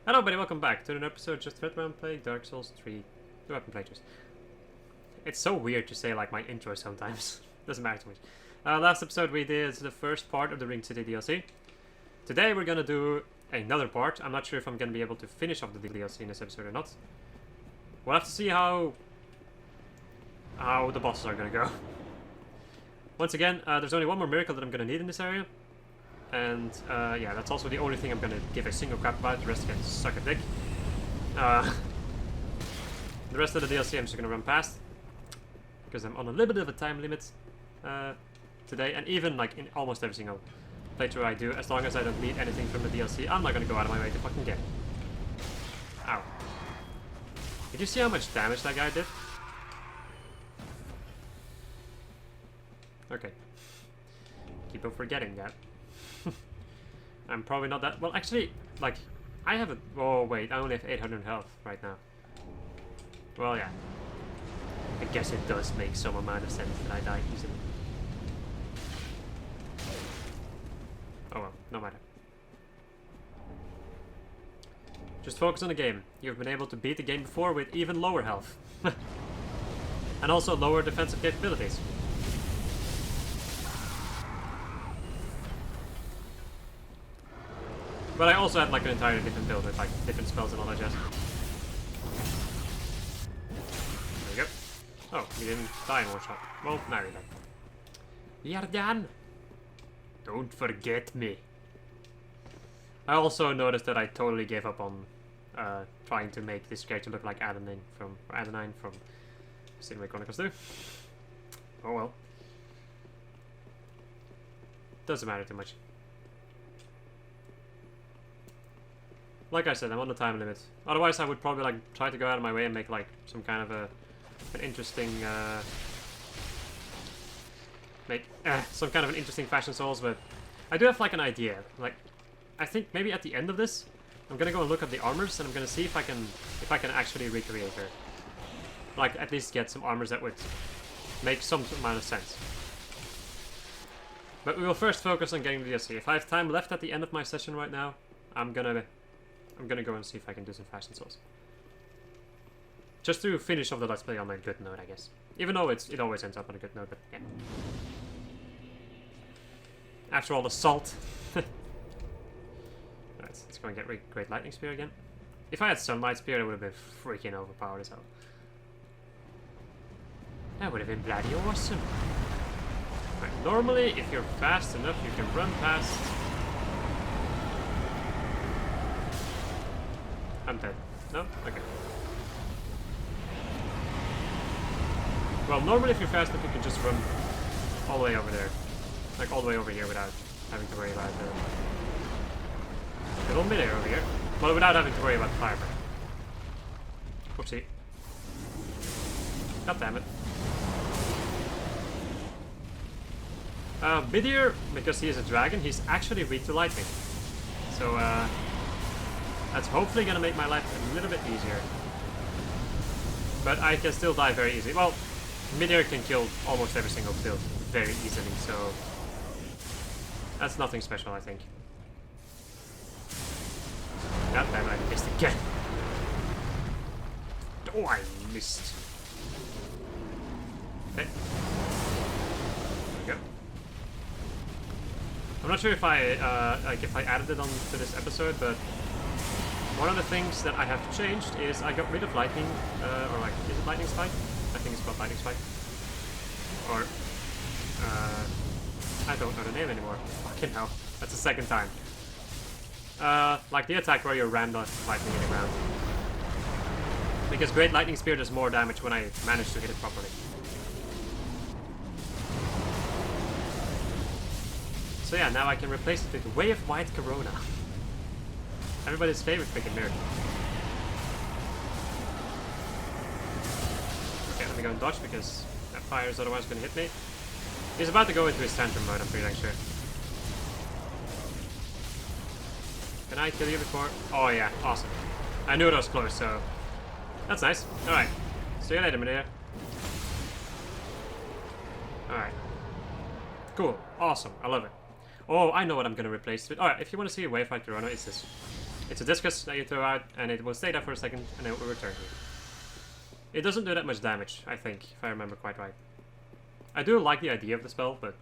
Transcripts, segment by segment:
Hello everybody, welcome back to an episode just right around playing Dark Souls 3. The weapon playthroughs. It's so weird to say like my intro sometimes. Doesn't matter too much. Last episode we did the first part of the Ring City DLC. Today we're gonna do another part. I'm not sure if I'm gonna be able to finish off the DLC in this episode or not. We'll have to see how the bosses are gonna go. Once again, there's only one more miracle that I'm gonna need in this area. And yeah, that's also the only thing I'm gonna give a single crap about. The rest can suck a dick. The rest of the DLC I'm just gonna run past because I'm on a little bit of a time limit today, and even like in almost every single playthrough I do, as long as I don't need anything from the DLC, I'm not gonna go out of my way to fucking get it. Ow. Did you see how much damage that guy did? Okay. Keep on forgetting that. I'm probably not that... Well, actually, like, I have a... Oh, wait, I only have 800 health right now. Well, yeah. I guess it does make some amount of sense that I die easily. Oh well, no matter. Just focus on the game. You've been able to beat the game before with even lower health. And also lower defensive capabilities. But I also had like an entirely different build with like different spells and all that jazz. There we go. Oh, you didn't die in one shot. Well, now you're dead. Yardan! Don't forget me. I also noticed that I totally gave up on trying to make this character look like Adenine from Xenoblade Chronicles 2. Oh well. Doesn't matter too much. Like I said, I'm on the time limit. Otherwise, I would probably like try to go out of my way and make like some kind of an interesting some kind of an interesting fashion Souls. But I do have like an idea. Like, I think maybe at the end of this, I'm gonna go and look at the armors and I'm gonna see if I can actually recreate her. Like at least get some armors that would make some amount of sense. But we will first focus on getting the DLC. If I have time left at the end of my session right now, I'm gonna go and see if I can do some fashion Souls. Just to finish off the Let's Play on a good note, I guess. Even though it always ends up on a good note, but yeah. After all the salt. Alright, let's go and get Great Lightning Spear again. If I had Sunlight Spear, it would have been freaking overpowered as hell. That would have been bloody awesome. Right, normally, if you're fast enough, you can run past... I'm dead. No? Okay. Well, normally if you're fast enough, you can just run all the way over there. Like, all the way over here without having to worry about the little mid-air over here. Well, without having to worry about the fire breath. Whoopsie. God damn it. Midir, because he is a dragon, he's actually weak to lightning. So, that's hopefully gonna make my life a little bit easier. But I can still die very easily. Well, Midir can kill almost every single build very easily, so... That's nothing special, I think. God damn it, I missed again. Oh, I missed. Okay. There we go. I'm not sure if I added it onto this episode, but one of the things that I have changed is I got rid of lightning, or like, is it lightning spike? I think it's called lightning spike. Or, I don't know the name anymore. Fucking hell, that's the second time. Like the attack where you ram the lightning in the ground. Because Great Lightning Spear does more damage when I manage to hit it properly. So yeah, now I can replace it with Way of White Corona. Everybody's favorite freaking miracle. Okay, let me go and dodge because that fire is otherwise going to hit me. He's about to go into his tantrum mode, I'm pretty sure. Can I kill you before? Oh yeah, awesome. I knew it was close, so... That's nice. Alright. See you later, Midir. Alright. Cool. Awesome. I love it. Oh, I know what I'm going to replace it with. Alright, if you want to see a Way of White Corona, it's this. It's a discus that you throw out, and it will stay there for a second, and then it will return to you. It doesn't do that much damage, I think, if I remember quite right. I do like the idea of the spell, but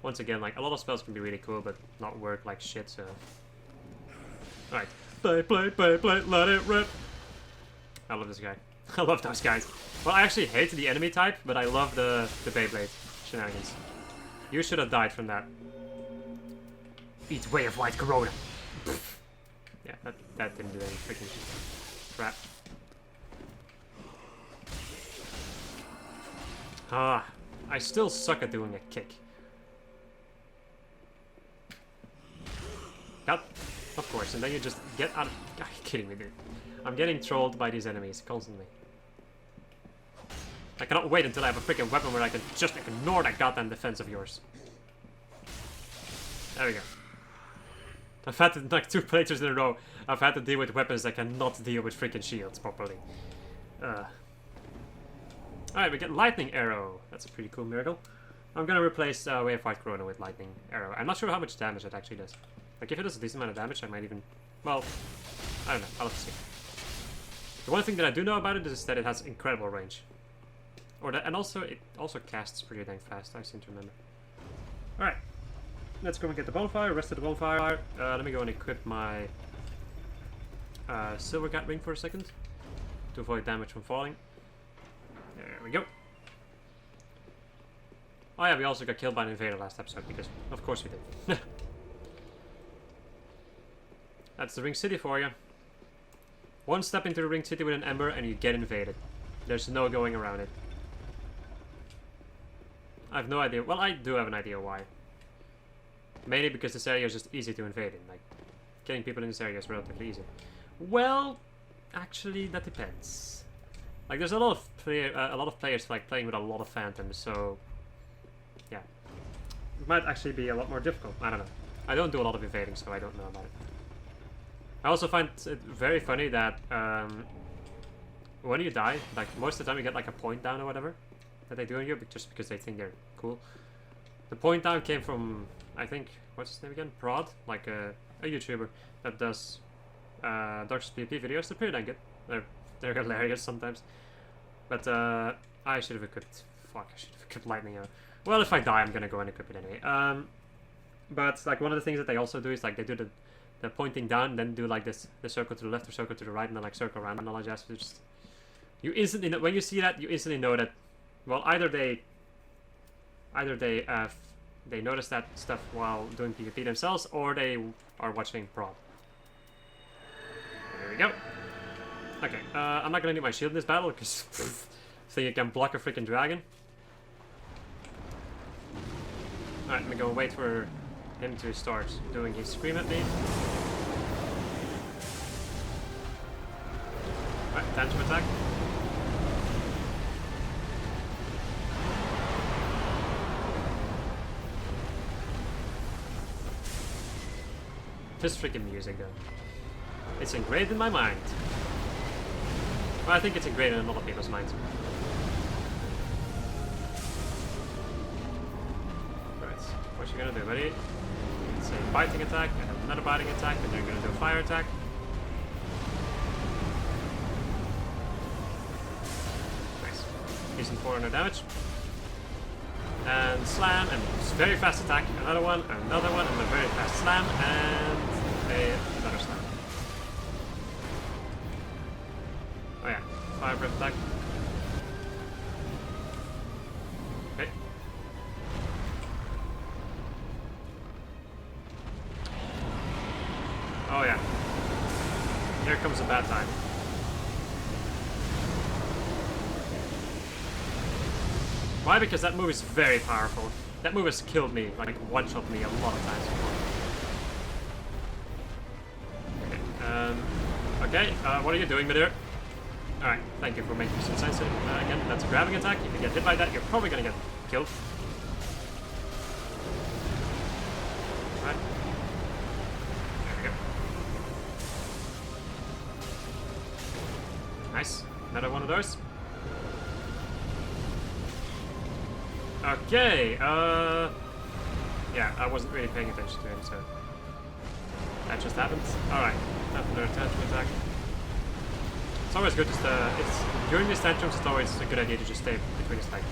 once again, like, a lot of spells can be really cool, but not work like shit, so... Alright. Play, let it rip! I love this guy. I love those guys. Well, I actually hate the enemy type, but I love the Beyblade shenanigans. You should have died from that. Eat Way of White Corona. Yeah, that didn't do any freaking crap. Ah, I still suck at doing a kick. Cut. Of course, and then you just get out of... Are you kidding me, dude? I'm getting trolled by these enemies constantly. I cannot wait until I have a freaking weapon where I can just ignore that goddamn defense of yours. There we go. I've had to, like 2 playthroughs in a row, I've had to deal with weapons that cannot deal with freaking shields properly. Alright, we get Lightning Arrow. That's a pretty cool miracle. I'm gonna replace Way of White Corona with Lightning Arrow. I'm not sure how much damage it actually does. Like, if it does a decent amount of damage, I might even... Well, I don't know. I'll have to see. The one thing that I do know about it is that it has incredible range. Or that, and also, it also casts pretty dang fast, I seem to remember. Alright. Let's go and get the bonfire, rest of the bonfire. Let me go and equip my Silver Cat Ring for a second. To avoid damage from falling. There we go. Oh yeah, we also got killed by an invader last episode, because of course we did. That's the Ring City for you. One step into the Ring City with an Ember and you get invaded. There's no going around it. I have no idea. Well, I do have an idea why. Mainly because this area is just easy to invade in. Like, getting people in this area is relatively easy. Well, actually, that depends. Like, there's a lot of players like playing with a lot of phantoms, so yeah, it might actually be a lot more difficult. I don't know. I don't do a lot of invading, so I don't know about it. I also find it very funny that when you die, like most of the time you get like a point down or whatever that they do on you, just because they think they're cool. The point down came from, I think, what's his name again? Prod, like a YouTuber that does Dark Souls PvP videos. They're pretty dang good. They're hilarious sometimes. But I should have equipped. Fuck, I should have equipped Lightning Arrow. Well, if I die, I'm gonna go and equip it anyway. But like one of the things that they also do is like they do the pointing down, then do like this, the circle to the left or circle to the right, and then like circle around and all that jazz. Just, you instantly know, when you see that, you instantly know that, well, either they notice that stuff while doing PvP themselves, or they are watching Prod. There we go. Okay, I'm not gonna need my shield in this battle because think you can block a freaking dragon. Alright, I'm gonna go wait for him to start doing his scream at me. Alright, time to attack. This freaking music though. It's engraved in my mind. Well, I think it's engraved in a lot of people's minds. Right, what you gonna do, buddy? It's a biting attack, and another biting attack, and then you're gonna do a fire attack. Nice. Decent 400 damage. And slam, and very fast attack, another one, and a very fast slam, and another slam. Oh yeah, fire breath attack. Okay. Oh yeah. Here comes a bad time. Why? Because that move is very powerful. That move has killed me, like one-shot me a lot of times before. Okay, what are you doing, Midir? Alright, thank you for making some sense. Again, that's a grabbing attack. If you get hit by that, you're probably gonna get killed. Alright. There we go. Nice. Another one of those. Okay, yeah, I wasn't really paying attention to him, so... That just happened. Alright, another tantrum attack. It's always good just during these tantrums it's always a good idea to just stay between his legs.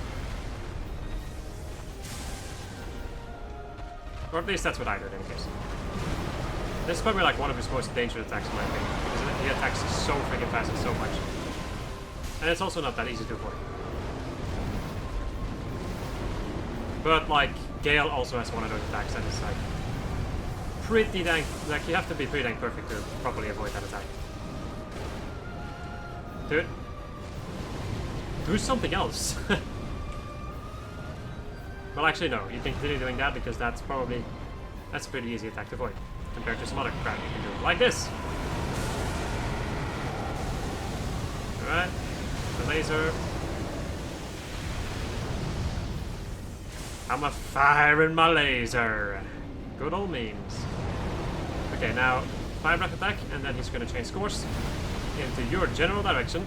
Or at least that's what I do in any case. This is probably like one of his most dangerous attacks in my opinion, because he attacks so freaking fast and so much. And it's also not that easy to avoid. But like, Gale also has one of those attacks that is like pretty dang, like you have to be pretty dang perfect to properly avoid that attack. Dude, do something else. Well, actually no, you can continue doing that because that's a pretty easy attack to avoid compared to some other crap you can do, like this. Alright, the laser. I'm a firing my laser. Good old memes. Okay, now fire breath attack, and then he's gonna change course into your general direction.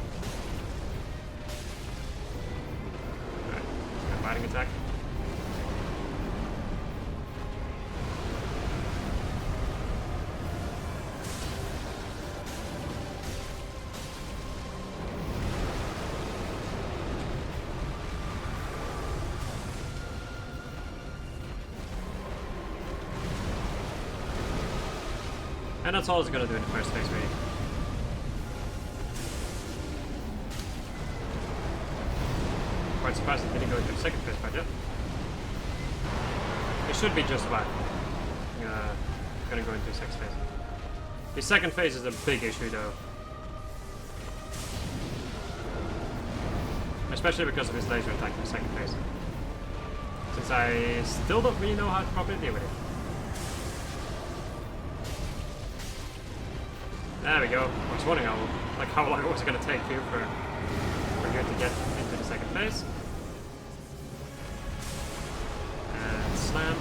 Alright, fighting attack. And that's all it's gonna do in the first phase, really. Quite surprised it didn't go into the second phase quite yet. It should be just fine. Gonna go into the second phase. The second phase is a big issue though. Especially because of his laser attack in the second phase. Since I still don't really know how to properly deal with it. There we go. I was wondering how long it was going to take you for you to get into the second phase. And slam.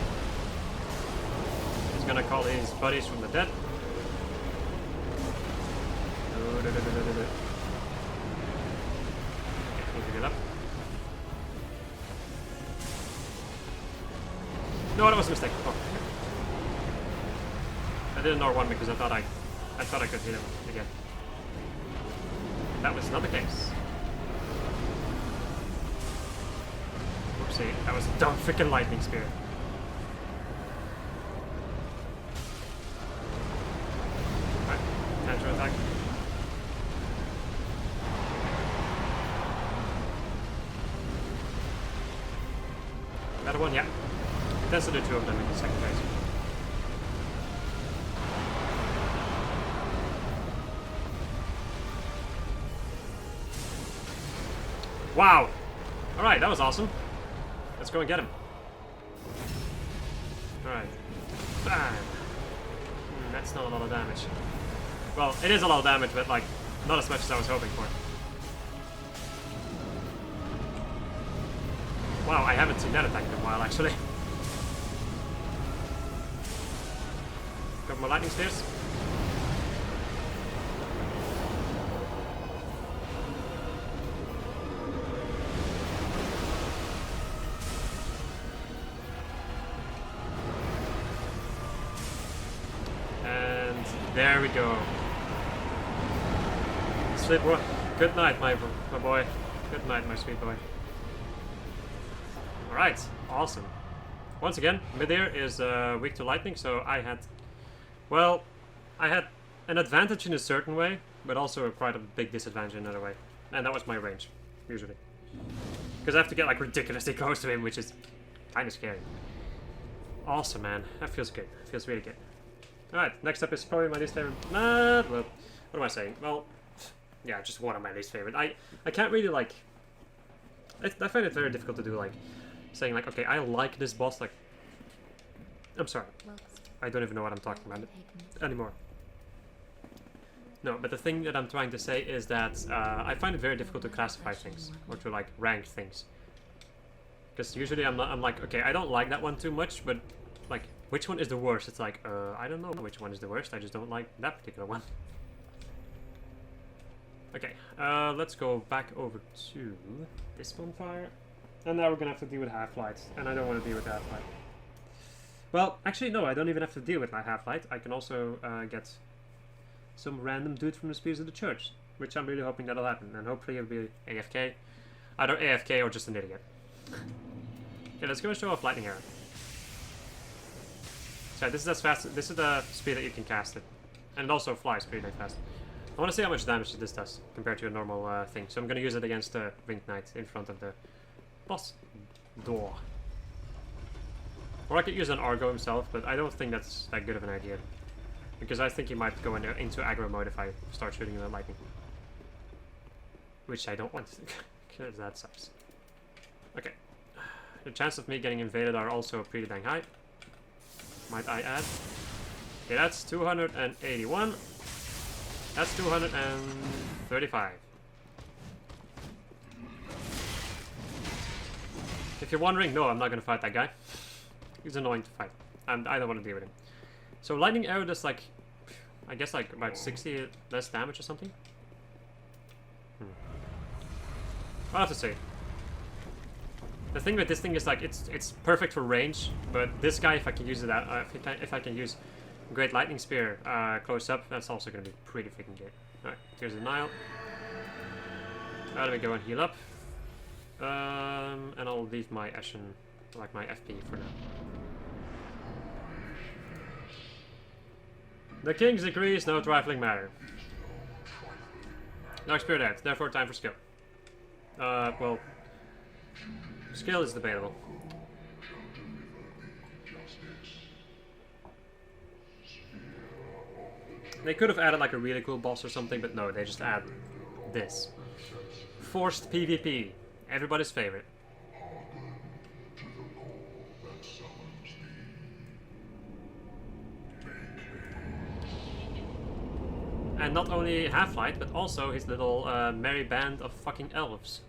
He's going to call his buddies from the dead. Okay, need to get up. No, that was a mistake. Oh. I did ignore one because I thought I could hit him again. That was not the case. Oopsie, that was a dumb freaking lightning spear. Alright, tantrum attack. Another one, yeah. That's the two of them in the second phase. Wow! Alright, that was awesome. Let's go and get him. Alright. Bam! That's not a lot of damage. Well, it is a lot of damage, but like, not as much as I was hoping for. Wow, I haven't seen that attack in a while, actually. Couple more lightning spears. And there we go. Sleep well. Good night, my boy. Good night, my sweet boy. Alright, awesome. Once again, Midair is weak to lightning, so I had an advantage in a certain way, but also quite a big disadvantage in another way. And that was my range, usually. Because I have to get like ridiculously close to him, which is kind of scary. Awesome, man. That feels good. Feels really good. Alright, next up is probably my least favorite. Well, what am I saying? Well, yeah, just one of my least favorite. I can't really like... I find it very difficult to do, like, saying like, okay, I like this boss, like... I'm sorry. I don't even know what I'm talking about anymore. No, but the thing that I'm trying to say is that I find it very difficult to classify things, or to like rank things. Because usually I'm like, okay, I don't like that one too much, but like, which one is the worst? It's like, I don't know which one is the worst, I just don't like that particular one. Okay, let's go back over to this bonfire. And now we're gonna have to deal with Half-Light, and I don't want to deal with Half-Light. Well, actually, no, I don't even have to deal with my Half-Light. I can also get some random dude from the Spears of the Church, which I'm really hoping that'll happen, and hopefully it'll be AFK. Either AFK or just an idiot. Okay, let's go and show off Lightning Arrow. So this is as fast. This is the speed that you can cast it, and it also flies pretty fast. I want to see how much damage this does compared to a normal thing. So I'm gonna use it against the Winged Knight in front of the boss door. Or I could use an Argo himself, but I don't think that's that good of an idea. Because I think he might go into aggro mode if I start shooting him with lightning. Which I don't want, because that sucks. Okay. The chances of me getting invaded are also pretty dang high. Might I add. Okay, that's 281. That's 235. If you're wondering, no, I'm not going to fight that guy. He's annoying to fight, and I don't want to deal with him. So Lightning Arrow does like, I guess like about 60 less damage or something. I'll have to say. The thing with this thing is like it's perfect for range, but this guy, if I can use it out, if I can use Great Lightning Spear close up, that's also going to be pretty freaking good. All right, here's the Nile. Let me go and heal up, and I'll leave my Ashen, like my FP for now. The King's decree is no trifling matter. Dark Spirit out, therefore time for skill. Well, skill is debatable. They could have added like a really cool boss or something, but no, they just add this. Forced PvP, everybody's favorite. And not only Half-Light, but also his little merry band of fucking elves.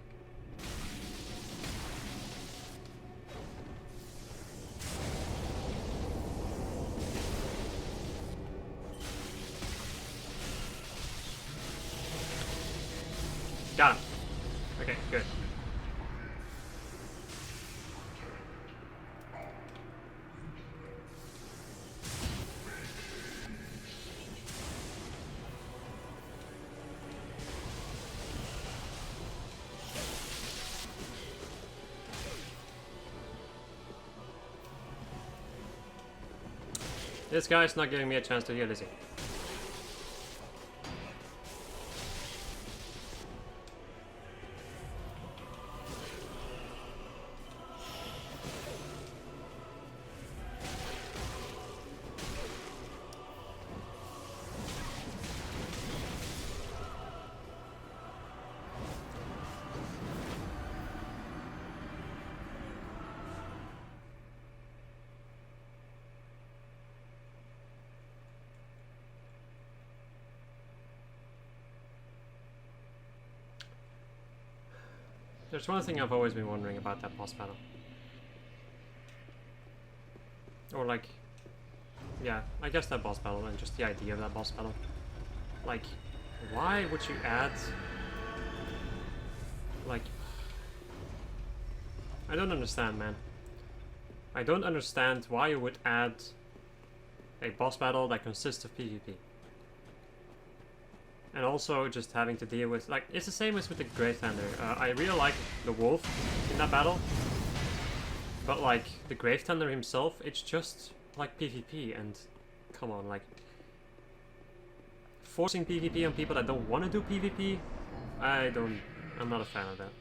Got him. Okay, good. This guy's not giving me a chance to heal, is he? There's one thing I've always been wondering about that boss battle. Or like, yeah, I guess that boss battle and just the idea of that boss battle. Like, why would you add, like, I don't understand, man. I don't understand why you would add a boss battle that consists of PvP. And also just having to deal with, like, it's the same as with the Grave Tender. I really like the Wolf in that battle. But like, the Grave Tender himself, it's just like PvP, and come on, like, forcing PvP on people that don't want to do PvP, I'm not a fan of that.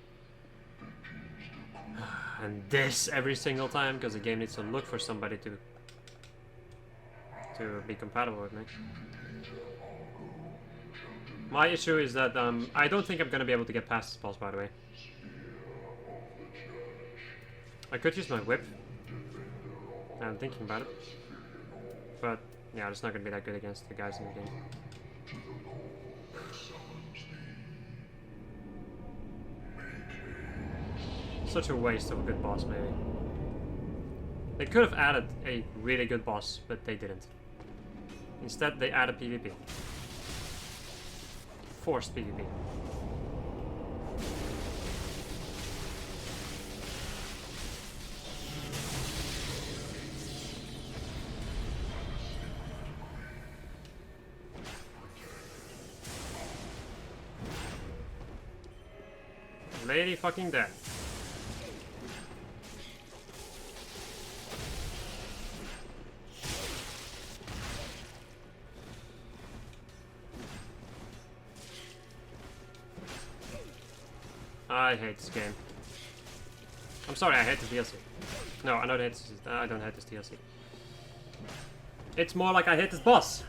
And this every single time, because the game needs to look for somebody to be compatible with me. My issue is that I don't think I'm going to be able to get past this boss, by the way. I could use my whip. I'm thinking about it. But, yeah, it's not going to be that good against the guys in the game. Such a waste of a good boss, maybe. They could have added a really good boss, but they didn't. Instead, they added PvP. Forced PvP. lady fucking dead. I hate this game. I'm sorry, I hate this DLC. No, I don't hate this. I don't hate this DLC. It's more like I hate this boss.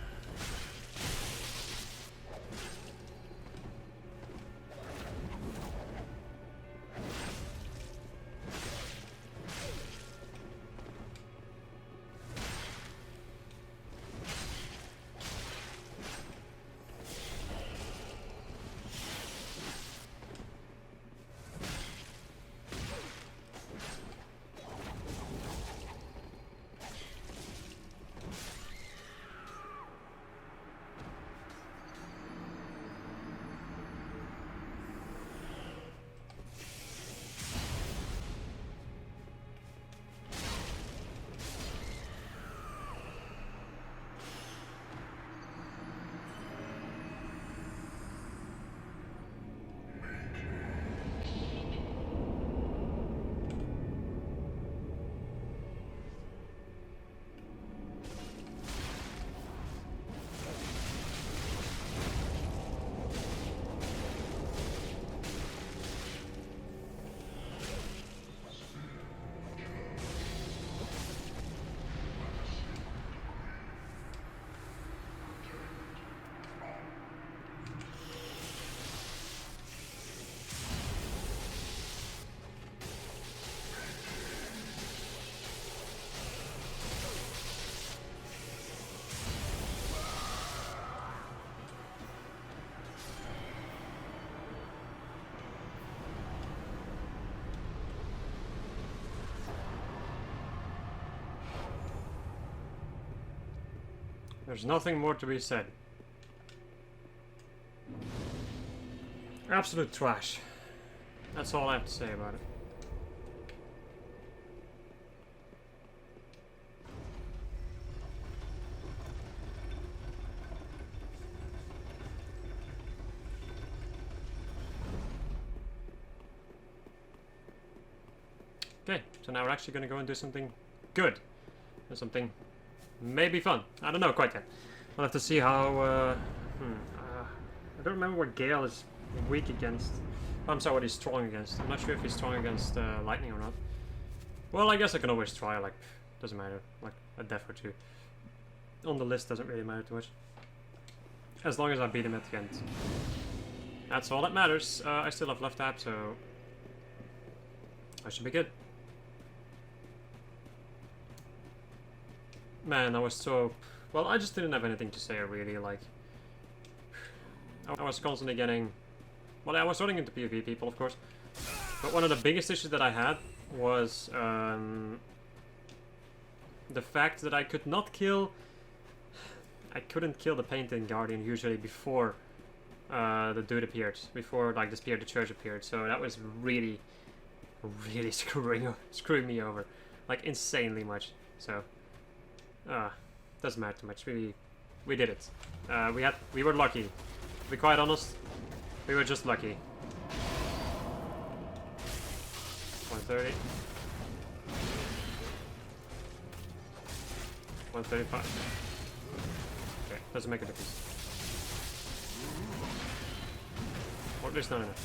There's nothing more to be said. Absolute trash. That's all I have to say about it. Okay, so now we're actually going to go and do something good. Or something maybe fun. I don't know quite yet. We'll have to see how... I don't remember what Gale is weak against. I'm sorry, what he's strong against. I'm not sure if he's strong against lightning or not. Well, I guess I can always try, like, doesn't matter. Like, a death or two. On the list doesn't really matter too much. As long as I beat him at the end. That's all that matters. I still have left tab, so... I should be good. Man, I was so... Well, I just didn't have anything to say, really, like... I was constantly getting... Well, I was running into PvP people, of course. But one of the biggest issues that I had was... the fact that I could not kill... I couldn't kill the Painted Guardian usually before the dude appeared. Before, like, the Spear of the Church appeared. So that was really, really screwing me over. Like, insanely much. So... doesn't matter too much. We did it. We were lucky. To be quite honest, we were just lucky. 130. 135. Okay, doesn't make a difference. Or at least not enough.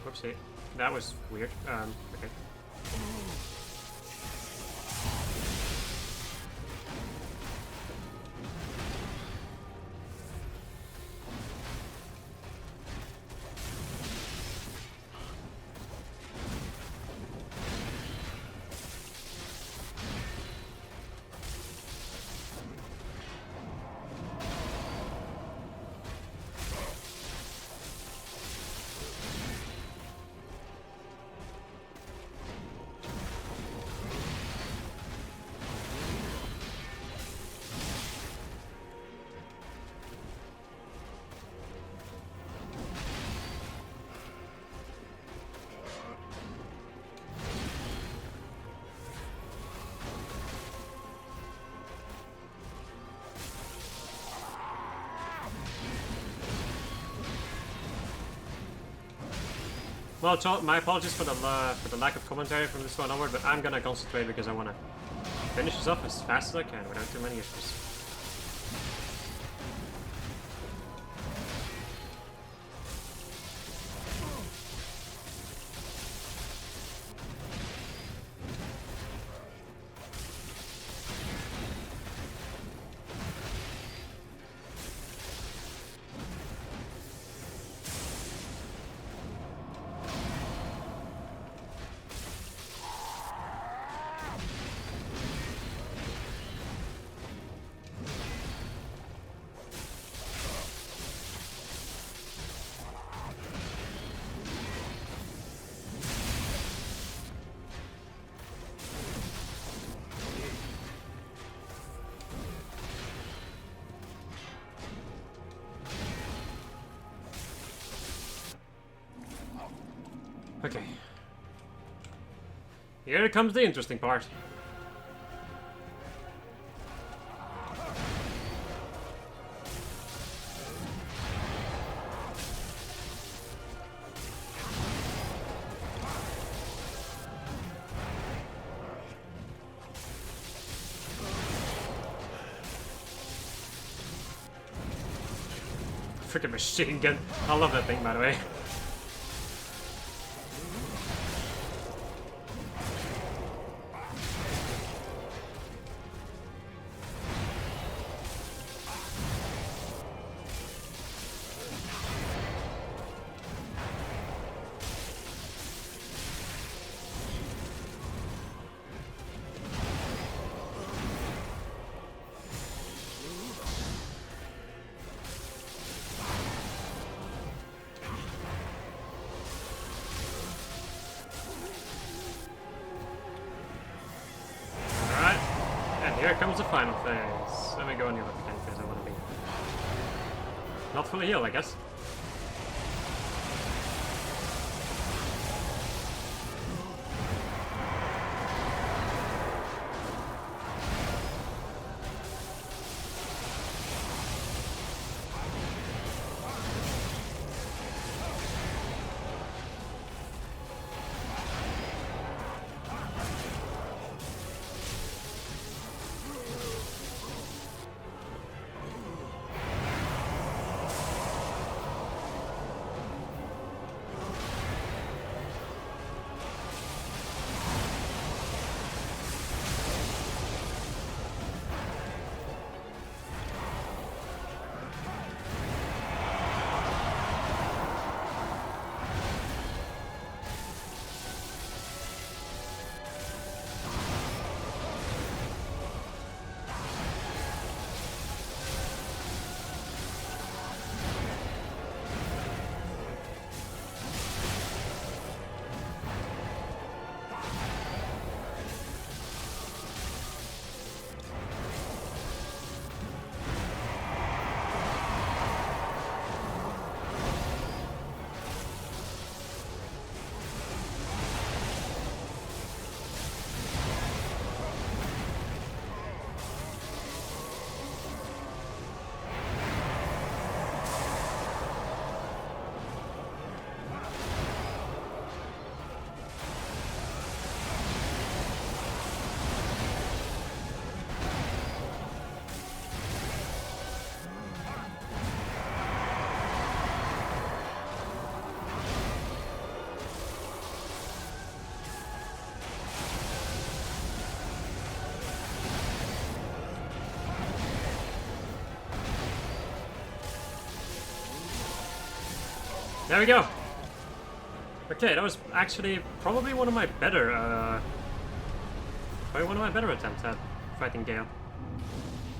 Whoopsie. That was weird. Okay. Well, my apologies for the lack of commentary from this one onward, but I'm gonna concentrate because I wanna finish this off as fast as I can without too many issues. Okay. Here comes the interesting part. Freaking machine gun. I love that thing, by the way. Here comes the final phase. Let me go and heal at the end phase I want to be. Not fully healed, I guess. There we go. Okay, that was actually probably one of my better, attempts at fighting Gale.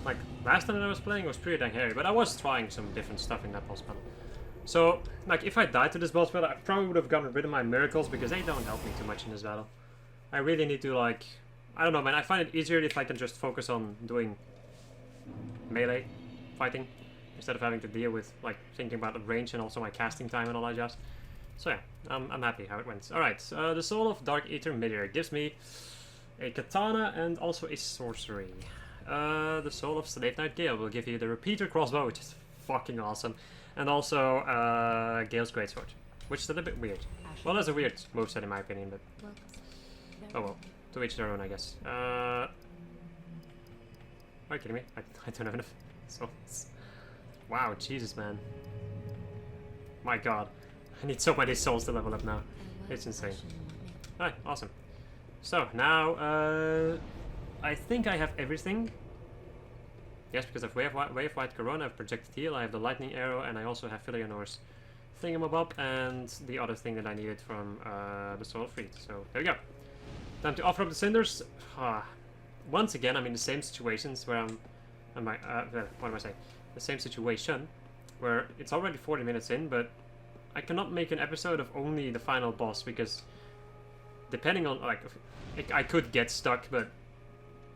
Like, last time that I was playing was pretty dang hairy, but I was trying some different stuff in that boss battle. So, like, if I died to this boss battle, I probably would have gotten rid of my miracles, because they don't help me too much in this battle. I really need to, like, I don't know, man, I find it easier if I can just focus on doing melee fighting, instead of having to deal with, like, thinking about the range and also my casting time and all that jazz. So yeah, I'm happy how it went. Alright, the Soul of Dark Aether Meteor gives me a katana and also a sorcery. The Soul of Slave Knight Gale will give you the Repeater Crossbow, which is fucking awesome. And also, Gale's Greatsword. which is a little bit weird. Well, that's a weird moveset in my opinion, but oh well. To each their own, I guess. Are you kidding me? I don't have enough souls. Wow, Jesus, man. My god. I need so many souls to level up now. It's insane. Alright, awesome. So, now, I think I have everything. Yes, because I have Wave White Corona, I have Projected Heal, I have the Lightning Arrow, and I also have Philionor's Thingamabob, and the other thing that I needed from the Soul of Freed. So, there we go. Time to offer up the Cinders. Once again, I'm in the same situations where what am I saying? The same situation where it's already 40 minutes in, but I cannot make an episode of only the final boss because depending on, like, I could get stuck, but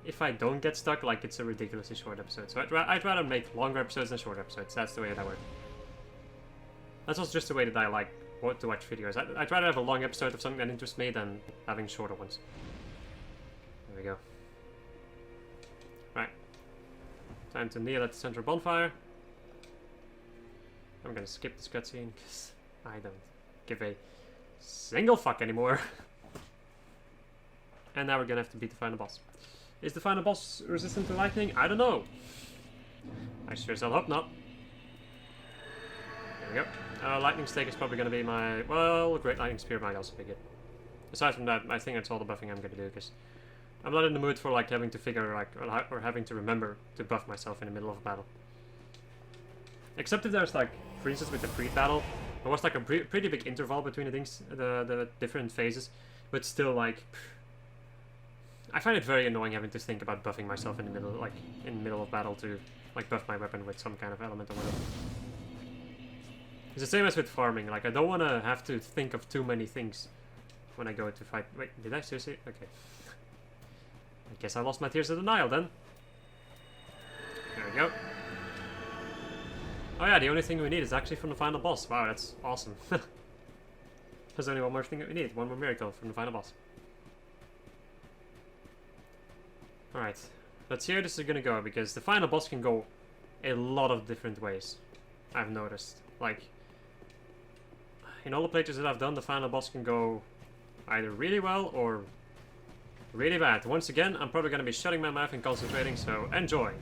if I don't get stuck, like, it's a ridiculously short episode. So I'd rather make longer episodes than shorter episodes. That's the way that I work. That's also just the way that I like to watch videos. I'd rather have a long episode of something that interests me than having shorter ones. There we go. Right. Time to kneel at the central bonfire. I'm gonna skip this cutscene because I don't give a single fuck anymore. And now we're gonna have to beat the final boss. Is the final boss resistant to lightning? I don't know. I sure as hell hope not. There we go. Lightning Stake is probably gonna be my... Well, Great Lightning Spear might also be good. Aside from that, I think that's all the buffing I'm gonna do, because I'm not in the mood for, like, having to figure, like, or having to remember to buff myself in the middle of a battle. Except if there's, like, for instance with the Freed battle, there was, like, a pretty big interval between the things, the different phases, but still, like... I find it very annoying having to think about buffing myself in the middle, like, in the middle of battle to, like, buff my weapon with some kind of element or whatever. It's the same as with farming, like, I don't want to have to think of too many things when I go to fight. Wait, did I seriously? Okay. I guess I lost my Tears of the Nile then. There we go. Oh yeah, the only thing we need is actually from the final boss. Wow, that's awesome. There's only one more thing that we need, one more miracle from the final boss. Alright, let's see how this is gonna go, because the final boss can go a lot of different ways, I've noticed. Like, in all the playthroughs that I've done, the final boss can go either really well or really bad. Once again, I'm probably gonna be shutting my mouth and concentrating, so enjoy!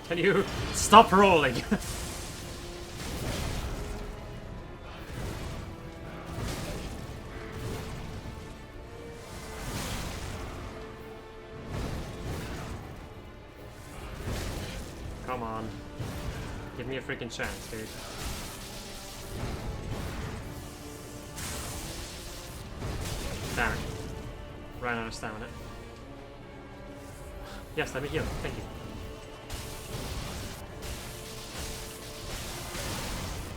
Can you stop rolling? Come on. Give me a freaking chance, dude. Damn it. Ran out of stamina. Yes, let me heal. Thank you.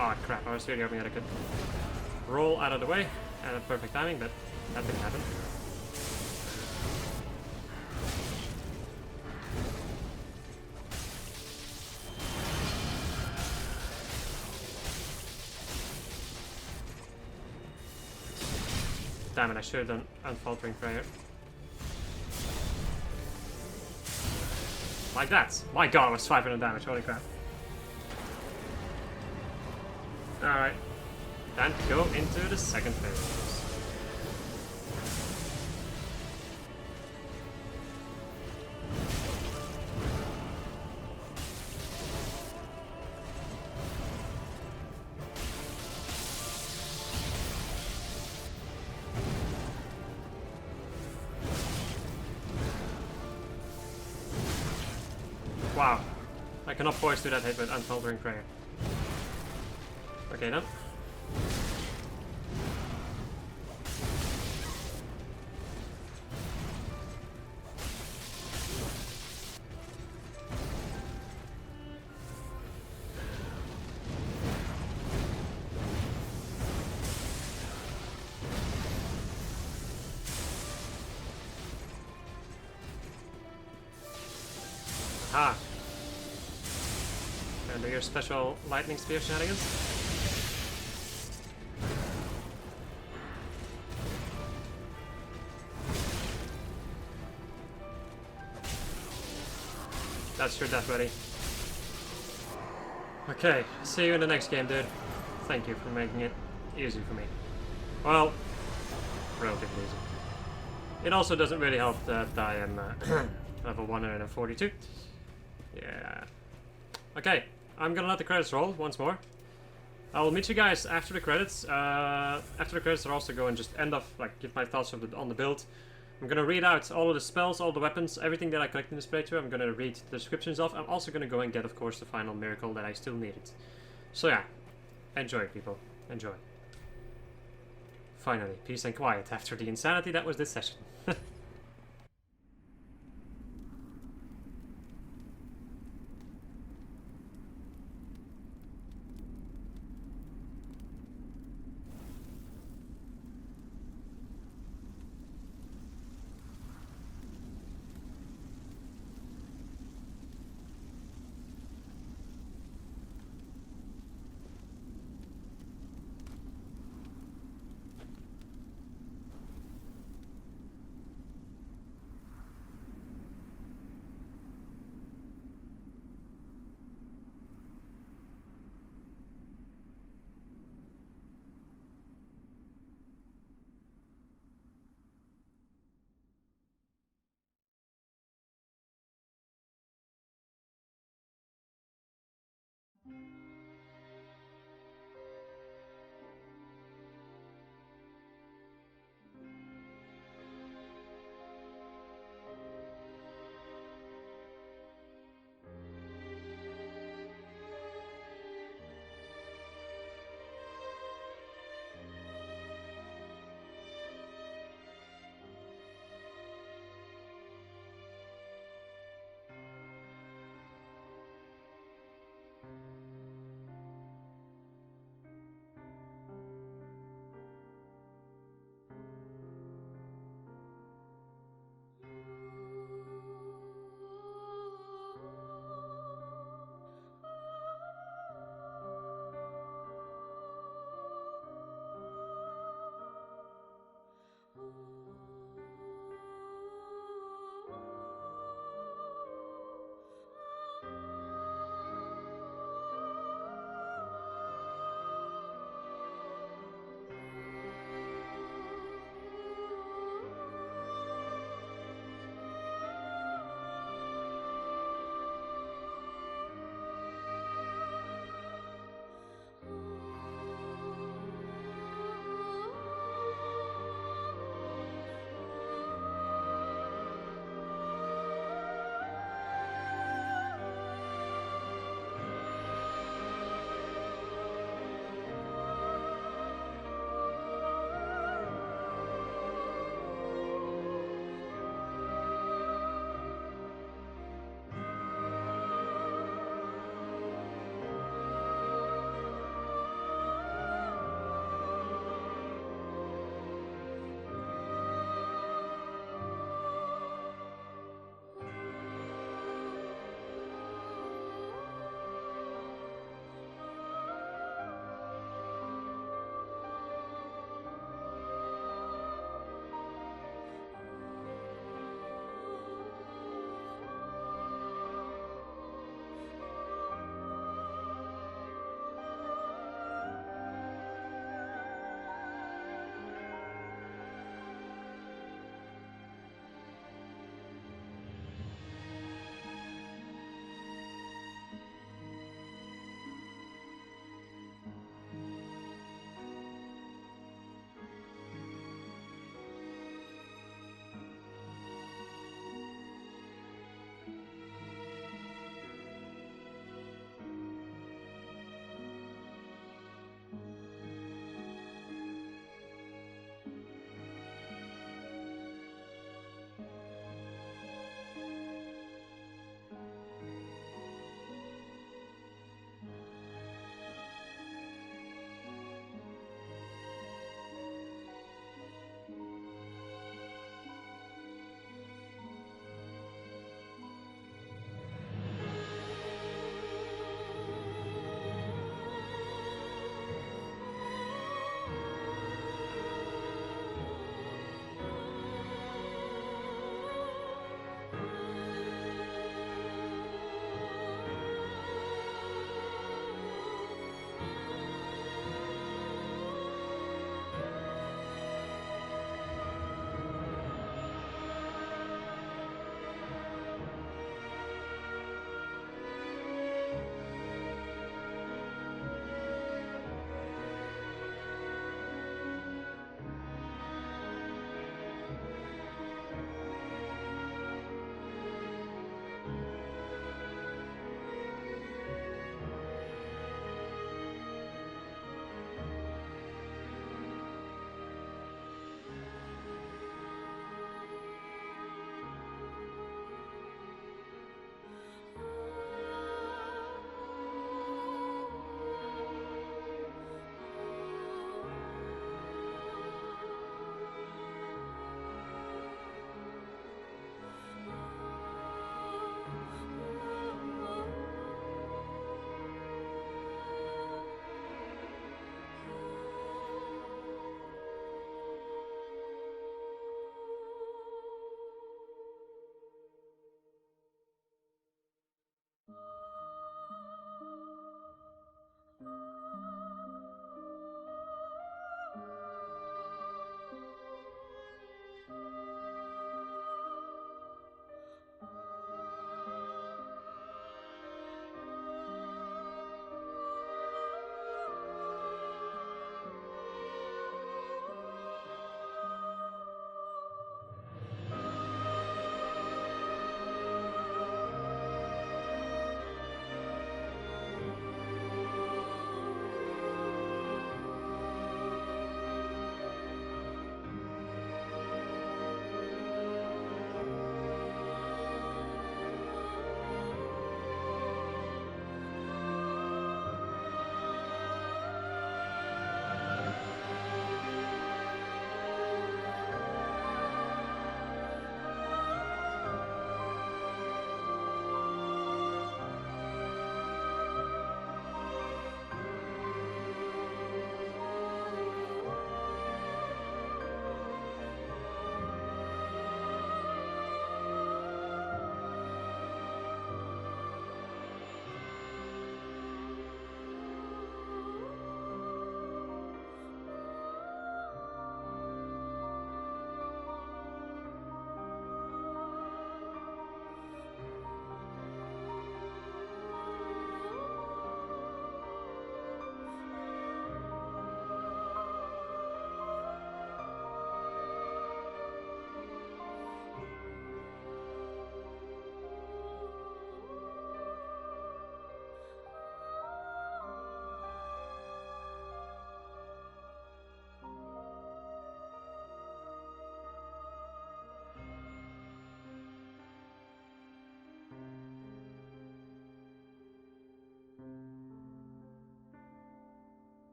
Oh crap, I was really hoping that I could roll out of the way at perfect timing, but that didn't happen. Damn it, I should have done Unfaltering Prayer. Like that! My god, I was 500 damage, holy crap. Alright, time to go into the second phase. Wow, I cannot force to that hit with Unfaltering Prayer. Okay, then. Ah. And do your special lightning spear shenanigans. That's your death ready. Okay, see you in the next game, dude. Thank you for making it easy for me. Well, relatively easy. It also doesn't really help that I am level 142. Yeah. Okay, I'm gonna let the credits roll once more. I will meet you guys after the credits. After the credits, I'll also go and just end off, like, give my thoughts on the build. I'm gonna read out all of the spells, all the weapons, everything that I collect in this playthrough. I'm gonna read the descriptions of. I'm also gonna go and get, of course, the final miracle that I still needed. So yeah, enjoy, people. Enjoy. Finally, peace and quiet after the insanity that was this session.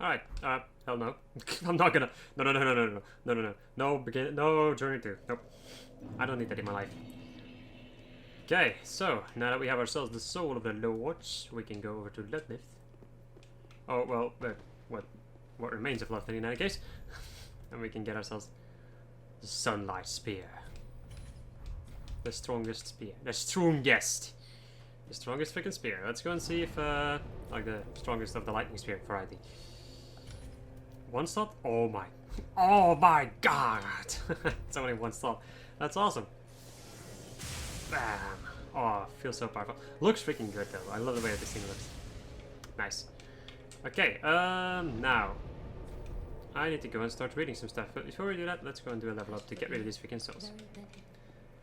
Alright, hell no. I'm not gonna. No, begin. No, Journey 2. Nope. I don't need that in my life. Okay, so now that we have ourselves the Soul of the Lords, we can go over to Ludnith. Oh, well, what remains of Ludnith in any case. And we can get ourselves the Sunlight Spear. The strongest spear. The strongest freaking spear. Let's go and see if, like the strongest of the lightning spear variety. One slot? Oh my god! So many one slot. That's awesome. Bam! Oh, feels so powerful. Looks freaking good though. I love the way this thing looks. Nice. Okay, now I need to go and start reading some stuff. But before we do that, let's go and do a level up to get rid of these freaking souls.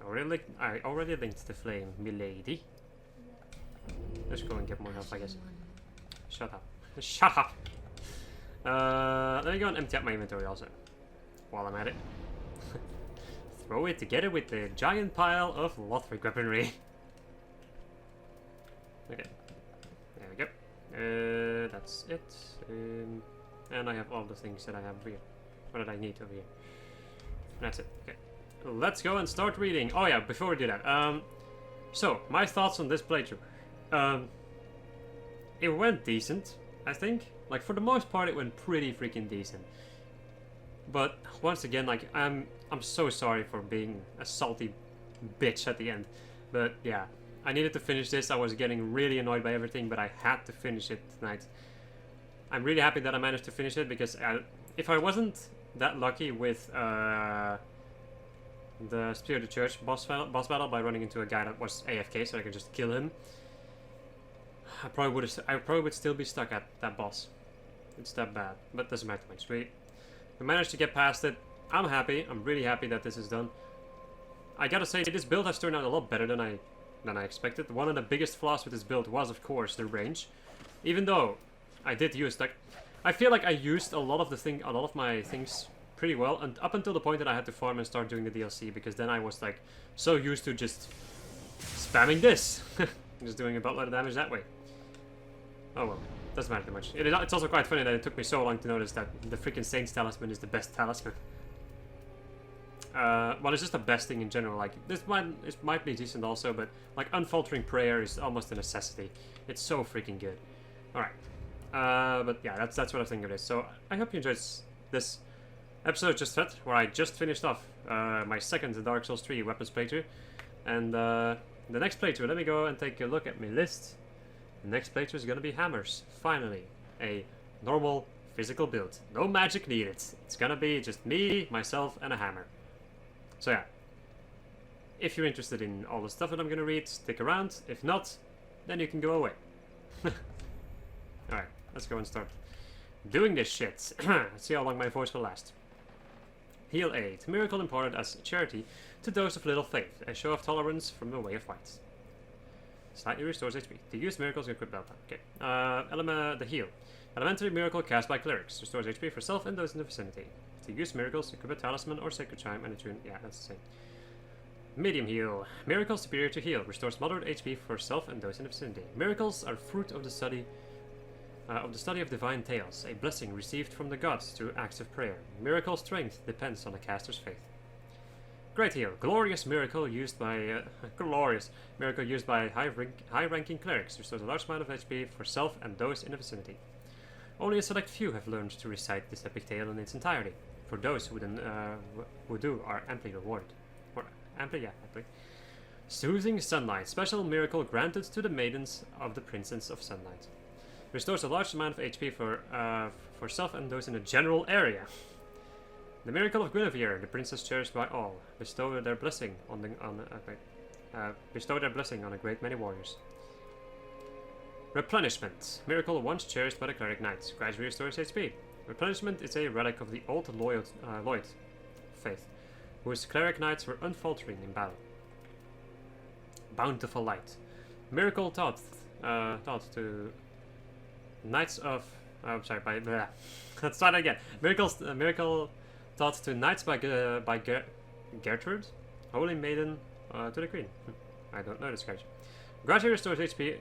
I already linked the flame, milady. Let's go and get more health, I guess. Shut up. Shut up! Let me go and empty out my inventory also, while I'm at it. Throw it together with the giant pile of Lothric weaponry. Okay. There we go. That's it. And I have all the things that I have here. What did I need over here? That's it. Okay. Let's go and start reading. Oh yeah, before we do that. So, my thoughts on this playthrough. It went decent, I think. Like, for the most part, it went pretty freaking decent. But, once again, like, I'm so sorry for being a salty bitch at the end. But, yeah. I needed to finish this. I was getting really annoyed by everything, but I had to finish it tonight. I'm really happy that I managed to finish it, because if I wasn't that lucky with the Spear of the Church boss battle by running into a guy that was AFK, so I could just kill him, I probably would still be stuck at that boss. It's that bad, but doesn't matter much. We managed to get past it. I'm happy. I'm really happy that this is done. I gotta say, this build has turned out a lot better than I expected. One of the biggest flaws with this build was, of course, the range. Even though I did use, like, I feel like I used a lot of my things pretty well, and up until the point that I had to farm and start doing the DLC, because then I was like so used to just spamming this, just doing a buttload of damage that way. Oh well, doesn't matter too much. It's also quite funny that it took me so long to notice that the freaking Saint's Talisman is the best talisman. Well, it's just the best thing in general. Like, it might be decent also, but like Unfaltering Prayer is almost a necessity. It's so freaking good. All right, but yeah, that's what I think of this. So I hope you enjoyed this episode just fit, where I just finished off my second Dark Souls 3 weapons playthrough, and the next playthrough. Let me go and take a look at my list. The next playthrough is gonna be hammers. Finally, a normal physical build. No magic needed. It's gonna be just me, myself, and a hammer. So yeah, if you're interested in all the stuff that I'm gonna read, stick around. If not, then you can go away. Alright, let's go and start doing this shit. Let's see how long my voice will last. Heal 8. Miracle imparted as charity to those of little faith. A show of tolerance from the way of white. Slightly restores HP. To use miracles, equip Delta. Okay. The heal. Elementary miracle cast by clerics. Restores HP for self and those in the vicinity. To use miracles, equip a talisman or sacred chime and a tune. Yeah, that's the same. Medium heal. Miracle superior to heal. Restores moderate HP for self and those in the vicinity. Miracles are fruit of the study of divine tales. A blessing received from the gods through acts of prayer. Miracle strength depends on the caster's faith. Great heal. Glorious miracle used by high-ranking clerics. Restores a large amount of HP for self and those in the vicinity. Only a select few have learned to recite this epic tale in its entirety. For those who do are amply rewarded. Amply. Soothing Sunlight. Special miracle granted to the maidens of the Princess of Sunlight. Restores a large amount of HP for self and those in the general area. The miracle of Guinevere, the princess cherished by all, bestow their blessing on a great many warriors. Replenishment. Miracle once cherished by the cleric knights, gradually restores HP. Replenishment is a relic of the old Lloyd faith, whose cleric knights were unfaltering in battle. Bountiful light. Miracle taught to knights of. Oh, sorry. Let's start again. Miracle taught to knights by Gertrude, holy maiden to the queen. I don't know this character. Gradually restores HP.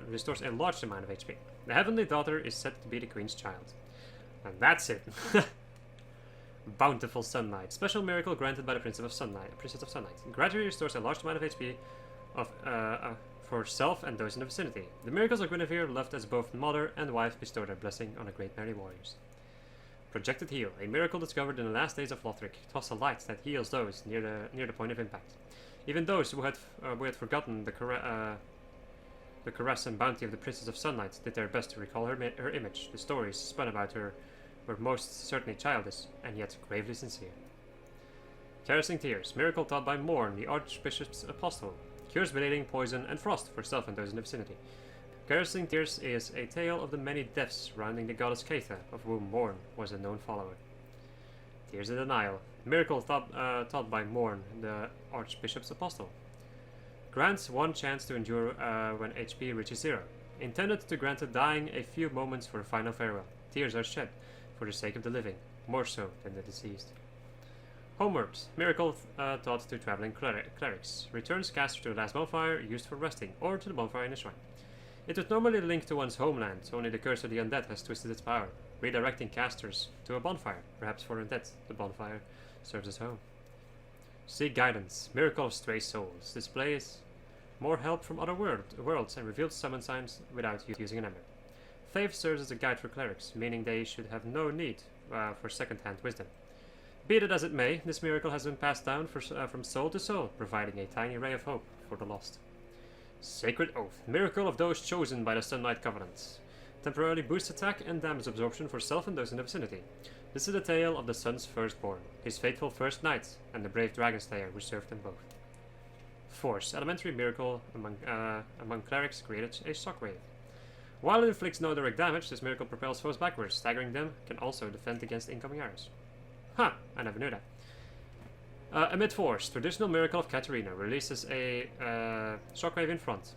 Restores a large amount of HP. The heavenly daughter is said to be the queen's child. And that's it. Bountiful Sunlight. Special miracle granted by the Princess of Sunlight. Gradually restores a large amount of HP for self and those in the vicinity. The miracles of Guinevere, loved as both mother and wife, bestow their blessing on the great merry warriors. Projected Heal. A miracle discovered in the last days of Lothric. Toss a light that heals those near the point of impact. Even those who had forgotten the caress and bounty of the Princess of Sunlight did their best to recall her image. The stories spun about her were most certainly childish, and yet gravely sincere. Caressing Tears. Miracle taught by Morn, the Archbishop's apostle. Cures bleeding, poison, and frost for self and those in the vicinity. Caressing Tears is a tale of the many deaths surrounding the goddess Keitha, of whom Morn was a known follower. Tears of Denial. Miracle taught by Morn, the Archbishop's apostle. Grants one chance to endure when HP reaches 0. Intended to grant the dying a few moments for a final farewell. Tears are shed for the sake of the living, more so than the deceased. Homewards. Miracle taught to traveling clerics. Returns caster to the last bonfire used for resting, or to the bonfire in a shrine. It would normally link to one's homeland, only the curse of the undead has twisted its power, redirecting casters to a bonfire. Perhaps for undead, the bonfire serves as home. Seek Guidance. Miracle of Stray Souls. Displays more help from other worlds and reveals summon signs without using an ember. Faith serves as a guide for clerics, meaning they should have no need for second-hand wisdom. Be it as it may, this miracle has been passed down from soul to soul, providing a tiny ray of hope for the lost. Sacred Oath. Miracle of those chosen by the Sunlight Covenant. Temporarily boosts attack and damage absorption for self and those in the vicinity. This is the tale of the sun's firstborn, his faithful first knight, and the brave dragon slayer who served them both. Force. Elementary miracle among clerics created a shockwave. While it inflicts no direct damage, this miracle propels foes backwards, staggering them, can also defend against incoming arrows. Huh, I never knew that. Amid Force, traditional miracle of Katarina, releases a shockwave in front.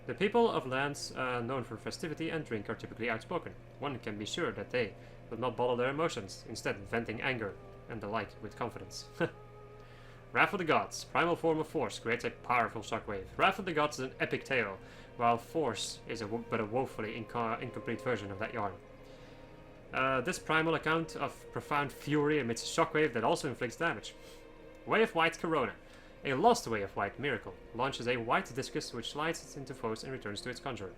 The people of lands known for festivity and drink are typically outspoken. One can be sure that they will not bottle their emotions, instead venting anger and the like with confidence. Wrath of the Gods, primal form of Force, creates a powerful shockwave. Wrath of the Gods is an epic tale, while Force is but a woefully incomplete version of that yarn. This primal account of profound fury emits a shockwave that also inflicts damage. Way of White Corona. A lost Way of White miracle launches a white discus which slides into foes and returns to its conjurer.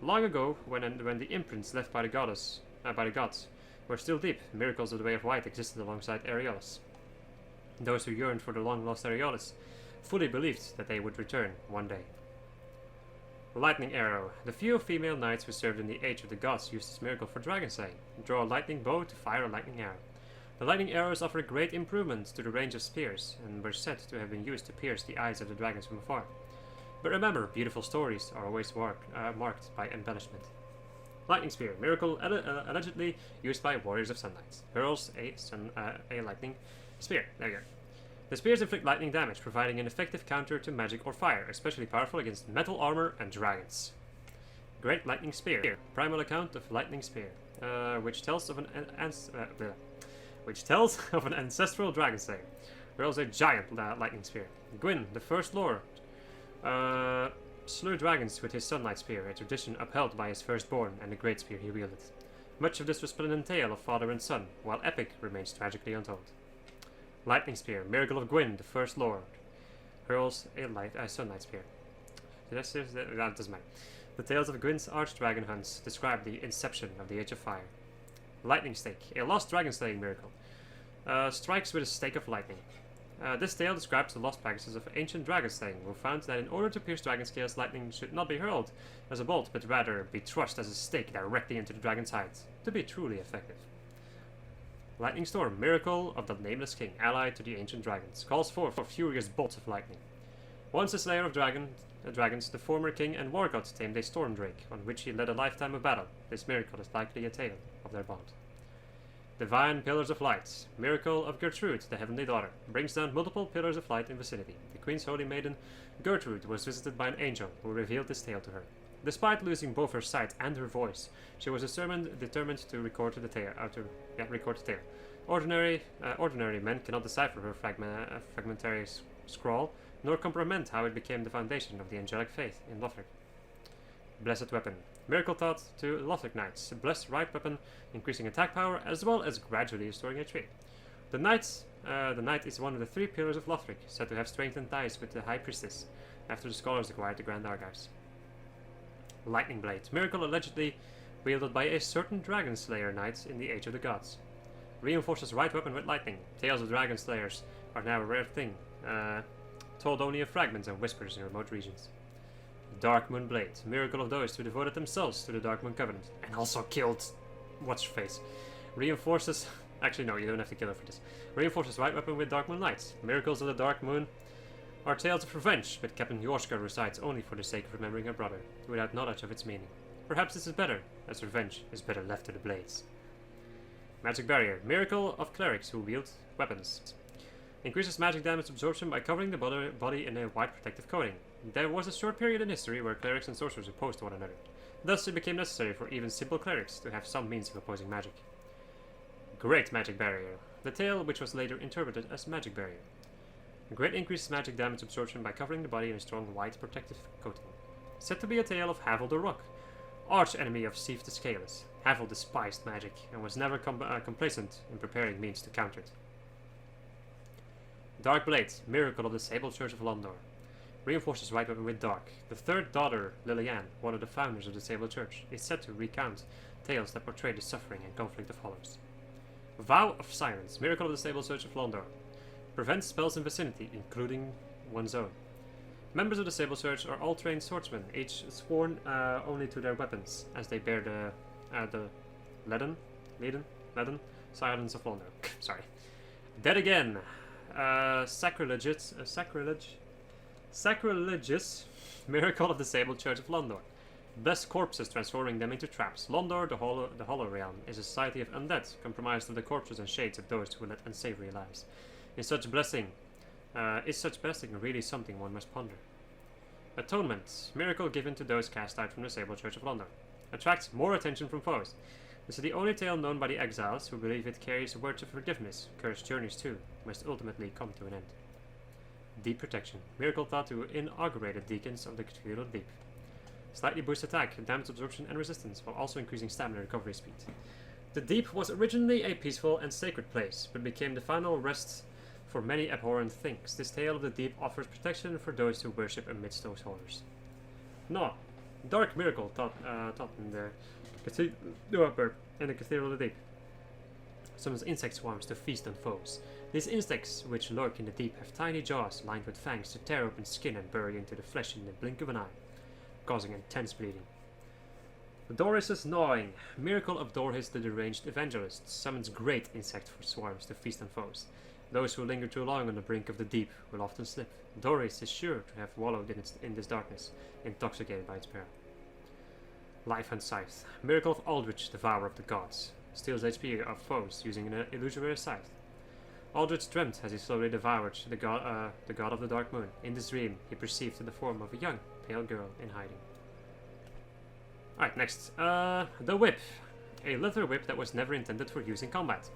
Long ago, when the imprints left by the gods were still deep, miracles of the Way of White existed alongside Areolas. Those who yearned for the long-lost Areolas fully believed that they would return one day. Lightning Arrow. The few female knights who served in the Age of the Gods used this miracle for dragon slaying. Draw a lightning bow to fire a lightning arrow. The lightning arrows offer great improvements to the range of spears, and were said to have been used to pierce the eyes of the dragons from afar. But remember, beautiful stories are always marked by embellishment. Lightning Spear. Miracle allegedly used by warriors of sunlight. Hurls a lightning spear. There you go. The spears inflict lightning damage, providing an effective counter to magic or fire, especially powerful against metal armor and dragons. Great Lightning Spear. Primal account of Lightning Spear, which tells of an ancestral dragon slayer. Hurls a giant lightning spear. Gwyn, the First Lord, slew dragons with his Sunlight Spear, a tradition upheld by his firstborn and the great spear he wielded. Much of this was splendid tale of father and son, while epic remains tragically untold. Lightning Spear. Miracle of Gwyn, the First Lord, hurls a Sunlight Spear. That doesn't matter. The tales of Gwyn's archdragon hunts describe the inception of the Age of Fire. Lightning Stake. A lost dragon slaying miracle. Strikes with a stake of lightning. This tale describes the lost practices of ancient dragon slaying, who found that in order to pierce dragon scales, lightning should not be hurled as a bolt, but rather be thrust as a stake directly into the dragon's sides, to be truly effective. Lightning Storm. Miracle of the Nameless King, allied to the ancient dragons, calls forth furious bolts of lightning. Once a slayer of dragons, the former king and war god tamed a storm drake, on which he led a lifetime of battle. This miracle is likely a tale of their bond. Divine Pillars of Light. Miracle of Gertrude, the Heavenly Daughter, brings down multiple pillars of light in vicinity. The Queen's holy maiden, Gertrude, was visited by an angel who revealed this tale to her. Despite losing both her sight and her voice, she was determined to record the tale. Ordinary men cannot decipher her fragmentary scrawl, nor comprehend how it became the foundation of the angelic faith in Lothric. Blessed Weapon. Miracle taught to Lothric Knights. Blessed Right Weapon, increasing attack power as well as gradually restoring HP. The Knight is one of the 3 pillars of Lothric, said to have strengthened ties with the High Priestess, after the scholars acquired the Grand Archives. Lightning Blade. Miracle allegedly wielded by a certain Dragon Slayer Knight in the Age of the Gods. Reinforces right weapon with lightning. Tales of Dragon Slayers are now a rare thing, told only in fragments and whispers in remote regions. Dark Moon Blade. Miracle of those who devoted themselves to the Dark Moon Covenant, and also killed what's-her-face. Reinforces... Actually, no, you don't have to kill her for this. Reinforces right weapon with Dark Moon Lights. Miracles of the Dark Moon are tales of revenge, but Captain Yorshka recites only for the sake of remembering her brother, without knowledge of its meaning. Perhaps this is better, as revenge is better left to the blades. Magic Barrier. Miracle of clerics who wield weapons. Increases magic damage absorption by covering the body in a white protective coating. There was a short period in history where clerics and sorcerers opposed one another. Thus it became necessary for even simple clerics to have some means of opposing magic. Great Magic Barrier. The tale which was later interpreted as Magic Barrier. Great increased magic damage absorption by covering the body in a strong white protective coating. Said to be a tale of Havel the Rock, arch enemy of Sif the Scaleless. Havel despised magic and was never complacent in preparing means to counter it. Dark Blade. Miracle of the Sable Church of Londor. Reinforces right weapon with dark. The third daughter, Liliane, one of the founders of the Sable Church, is said to recount tales that portray the suffering and conflict of followers. Vow of Silence. Miracle of the Sable Church of Londor. Prevents spells in vicinity, including one's own. Members of the Sable Church are all trained swordsmen, each sworn only to their weapons, as they bear the leaden silence of Londor. Sorry. Dead Again. Sacrilegious Miracle of the Sable Church of Londor. Bless corpses, transforming them into traps. Londor, the Hollow Realm, is a society of undead, comprised of the corpses and shades of those who led unsavory lives. Is such blessing really something one must ponder? Atonement. Miracle given to those cast out from the Sable Church of Londor. Attracts more attention from foes. This is the only tale known by the exiles, who believe it carries words of forgiveness. Cursed journeys, too, must ultimately come to an end. Deep Protection. Miracle thought to inaugurate the deacons of the Cathedral Deep. Slightly boost attack, damage absorption and resistance, while also increasing stamina recovery speed. The Deep was originally a peaceful and sacred place, but became the final rest for many abhorrent things. This tale of the Deep offers protection for those who worship amidst those horrors. No. Dark Miracle taught in the Cathedral of the Deep. Summons insect swarms to feast on foes. These insects, which lurk in the deep, have tiny jaws lined with fangs to tear open skin and bury into the flesh in the blink of an eye, causing intense bleeding. Doris's Gnawing. Miracle of Doris the Deranged Evangelist. Summons great insect swarms to feast on foes. Those who linger too long on the brink of the deep will often slip. Doris is sure to have wallowed in this darkness, intoxicated by its peril. Life and Scythe. Miracle of Aldrich, Devourer of the Gods. Steals HP of foes using an illusory scythe. Aldrich dreamt as he slowly devoured the god of the Dark Moon. In this dream, he perceived the form of a young, pale girl in hiding. Alright, next. The Whip. A leather whip that was never intended for use in combat.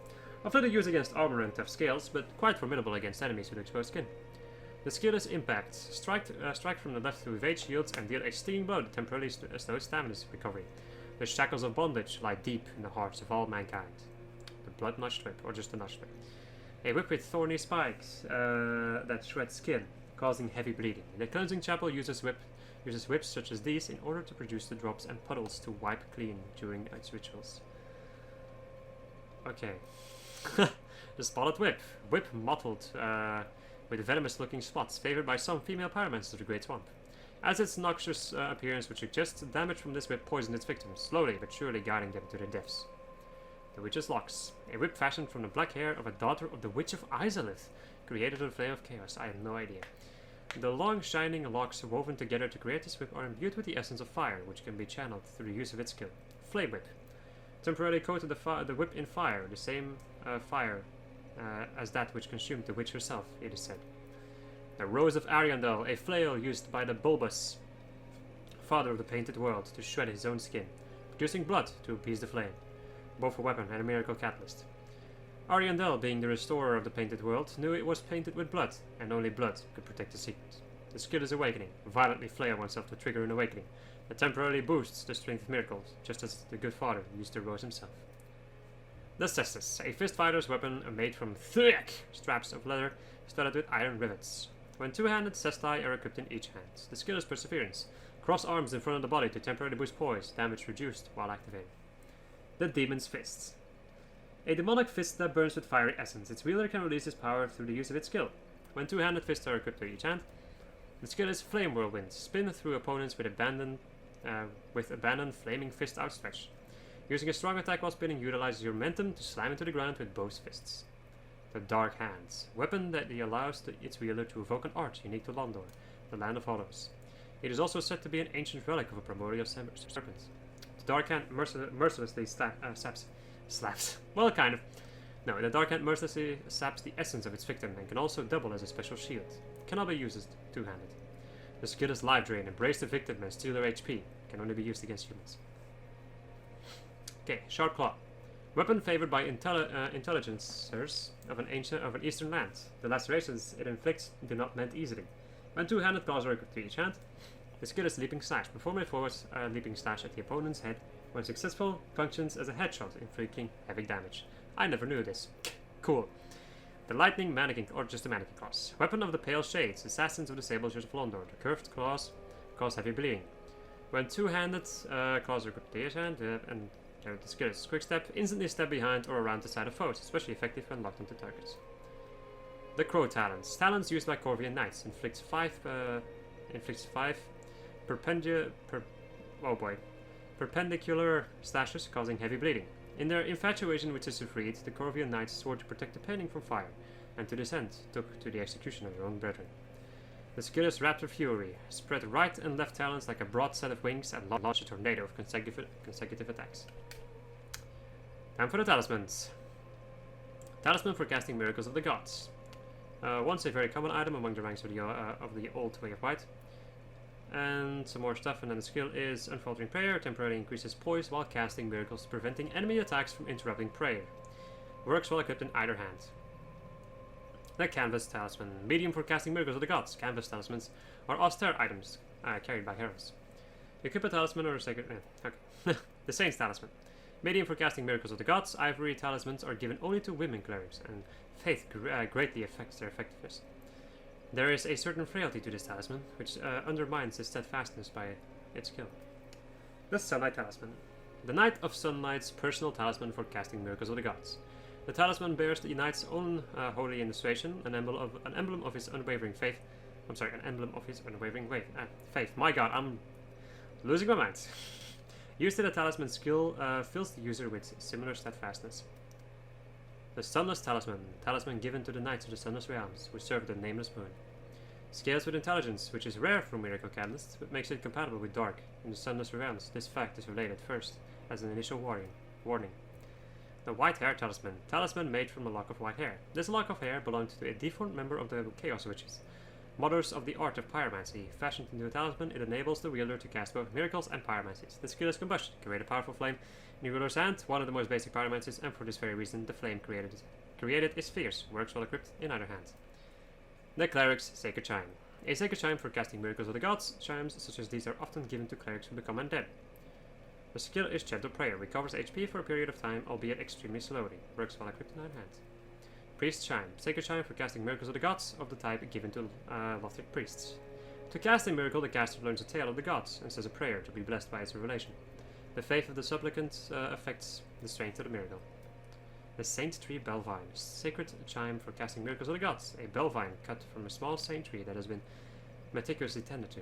Of little use against armor and tough scales, but quite formidable against enemies with exposed skin. The skill is Impact. Strike from the left to evade shields and deal a stinging blow that temporarily slows stamina's recovery. The shackles of bondage lie deep in the hearts of all mankind. The Blood Notched Whip, or just the Notched Whip. A whip with thorny spikes that shred skin, causing heavy bleeding. The Cleansing Chapel uses whips such as these in order to produce the drops and puddles to wipe clean during its rituals. Okay. The Spotted Whip. Whip mottled with venomous looking spots, favored by some female pyromancers of the Great Swamp. As its noxious appearance would suggest, damage from this whip poisoned its victims, slowly but surely guiding them to their deaths. The Witch's Locks. A whip fashioned from the black hair of a daughter of the Witch of Izalith, created a flame of chaos. I have no idea. The long, shining locks woven together to create this whip are imbued with the essence of fire, which can be channeled through the use of its skill. Flame Whip. Temporarily coated the whip in fire, the same fire as that which consumed the witch herself, it is said. The Rose of Ariandel. A flail used by the Bulbous, father of the painted world, to shred his own skin, producing blood to appease the flame. Both a weapon and a miracle catalyst. Ariandel, being the restorer of the painted world, knew it was painted with blood, and only blood could protect the secret. The skill is Awakening. Violently flail oneself to trigger an awakening. It temporarily boosts the strength of miracles, just as the good father used to Rose himself. The cestus, a fist fighter's weapon made from thick straps of leather studded with iron rivets. When two-handed cesti are equipped in each hand, the skill is perseverance. Cross arms in front of the body to temporarily boost poise, damage reduced while activated. The demon's fists. A demonic fist that burns with fiery essence. Its wielder can release his power through the use of its skill. When two-handed fists are equipped to each hand, the skill is Flame Whirlwind. Spin through opponents with abandoned flaming fist outstretched. Using a strong attack while spinning utilizes your momentum to slam into the ground with both fists. The Dark Hands. Weapon that allows its wielder to evoke an art unique to Londor, the Land of Hollows. It is also said to be an ancient relic of a primordial serpent. The Dark Hand mercilessly slaps. Well, kind of. No, the Dark Hand mercilessly saps the essence of its victim and can also double as a special shield. Cannot be used as two-handed. The skill is Life Drain. Embrace the victim and steal their HP. Can only be used against humans. Okay, Sharp Claw. Weapon favored by intelligencers of an eastern land. The lacerations it inflicts do not mend easily. When two-handed claws are equipped to each hand, the skill is Leaping Slash. Perform a forward leaping slash at the opponent's head. When successful, functions as a headshot, inflicting heavy damage. I never knew this. Cool. The Lightning Mannequin, or just a Mannequin Claws. Weapon of the Pale Shades. Assassins of the Sablegers of Londor. The curved claws cause heavy bleeding. When two-handed claws are equipped to each hand, and the skill is Quick Step, instantly step behind or around the side of foes, especially effective when locked onto targets. The Crow Talons. Talons used by Corvian Knights. Inflicts 5 perpendicular slashes, causing heavy bleeding. In their infatuation with Sister Freed, the Corvian Knights swore to protect the painting from fire, and to this end took to the execution of their own brethren. The skill is Raptor Fury. Spread right and left talons like a broad set of wings and launch a tornado of consecutive attacks. Time for the talismans. Talisman for casting miracles of the gods. Once a very common item among the ranks of the old way of white. And some more stuff, and then the skill is Unfaltering Prayer. Temporarily increases poise while casting miracles, preventing enemy attacks from interrupting prayer. Works while equipped in either hand. The Canvas Talisman. Medium for casting miracles of the gods. Canvas talismans are austere items carried by heroes. Equip a talisman or a sacred... okay. The Saint's Talisman. Medium for casting miracles of the gods. Ivory talismans are given only to women clerics, and faith greatly affects their effectiveness. There is a certain frailty to this talisman, which undermines its steadfastness by its skill. The Sunlight Talisman. The Knight of Sunlight's personal talisman for casting miracles of the gods. The talisman bears the knight's own holy illustration, an emblem of his unwavering faith. I'm sorry, an emblem of his unwavering faith. My god, I'm losing my mind. Used in a talisman skill fills the user with similar steadfastness. The Sunless Talisman. Talisman given to the Knights of the Sunless Realms, which serve the Nameless Moon. Scales with Intelligence, which is rare for Miracle Catalysts, but makes it compatible with Dark. In the Sunless Realms, this fact is related first, as an initial warning. The White Hair Talisman. Talisman made from a lock of white hair. This lock of hair belonged to a deformed member of the Chaos Witches, mothers of the art of pyromancy. Fashioned into a talisman, it enables the wielder to cast both miracles and pyromancies. The skill is Combustion. Create a powerful flame in your wielder's hand, one of the most basic pyromancies, and for this very reason, the flame created is fierce. Works while equipped in either hand. The Cleric's Sacred Chime. A sacred chime for casting miracles of the gods. Chimes such as these are often given to clerics who become undead. The skill is Gentle Prayer. Recovers HP for a period of time, albeit extremely slowly. Works while equipped in either hand. Priest Chime. Sacred chime for casting miracles of the gods, of the type given to Lothric priests. To cast a miracle, the caster learns a tale of the gods and says a prayer to be blessed by its revelation. The faith of the supplicant affects the strength of the miracle. The Saint Tree Bellvine. Sacred chime for casting miracles of the gods. A bellvine cut from a small saint tree that has been meticulously tended to.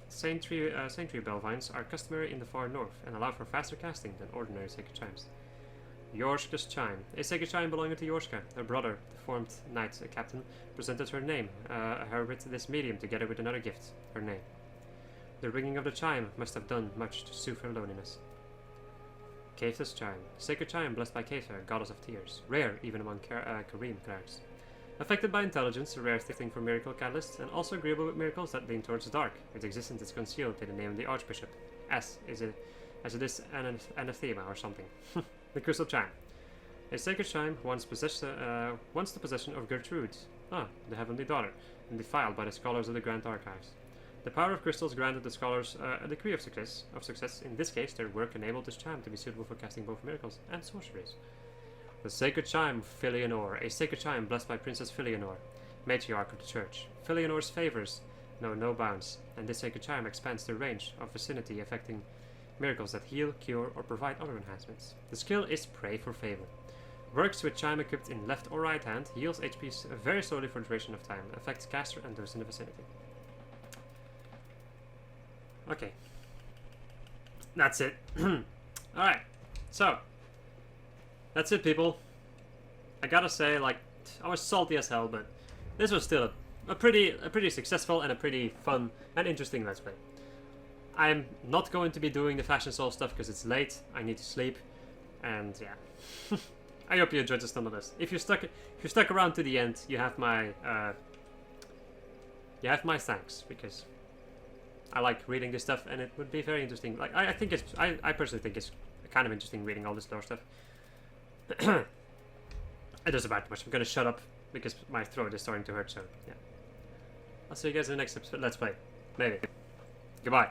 Saint tree bellvines are customary in the far north and allow for faster casting than ordinary sacred chimes. Yorshka's Chime. A sacred chime belonging to Yorshka, her brother, the formed knight captain, presented her name, her with this medium together with another gift, her name. The ringing of the chime must have done much to soothe her loneliness. Kaith's Chime. Sacred chime blessed by Kaitha, goddess of tears. Rare even among Kareem clerics. Affected by intelligence, a rare thing for miracle catalysts, and also agreeable with miracles that lean towards the dark. Its existence is concealed by the name of the Archbishop. As it is anathema or something. The Crystal Chime. A sacred chime once the possession of Gertrude, the Heavenly Daughter, and defiled by the scholars of the Grand Archives. The power of crystals granted the scholars a degree of success. In this case, their work enabled this chime to be suitable for casting both miracles and sorceries. The sacred chime of Filianor, a sacred chime blessed by Princess Filianor, matriarch of the church. Filianor's favors know no bounds, and this sacred chime expands the range of vicinity, affecting miracles that heal, cure, or provide other enhancements. The skill is Pray for Favor. Works with chime equipped in left or right hand, heals HP very slowly for the duration of time, affects caster and those in the vicinity. Okay. That's it. Alright. So. That's it, people. I gotta say, like, I was salty as hell, but this was still a pretty successful and a pretty fun and interesting Let's Play. I'm not going to be doing the Fashion Soul stuff because it's late. I need to sleep. And yeah. I hope you enjoyed this nonetheless. If you stuck around to the end, you have my thanks, because I like reading this stuff and it would be very interesting. Like I personally think it's kind of interesting reading all this lore stuff. It doesn't matter much. I'm gonna shut up because my throat is starting to hurt, so yeah. I'll see you guys in the next episode. Let's Play. Maybe. Goodbye.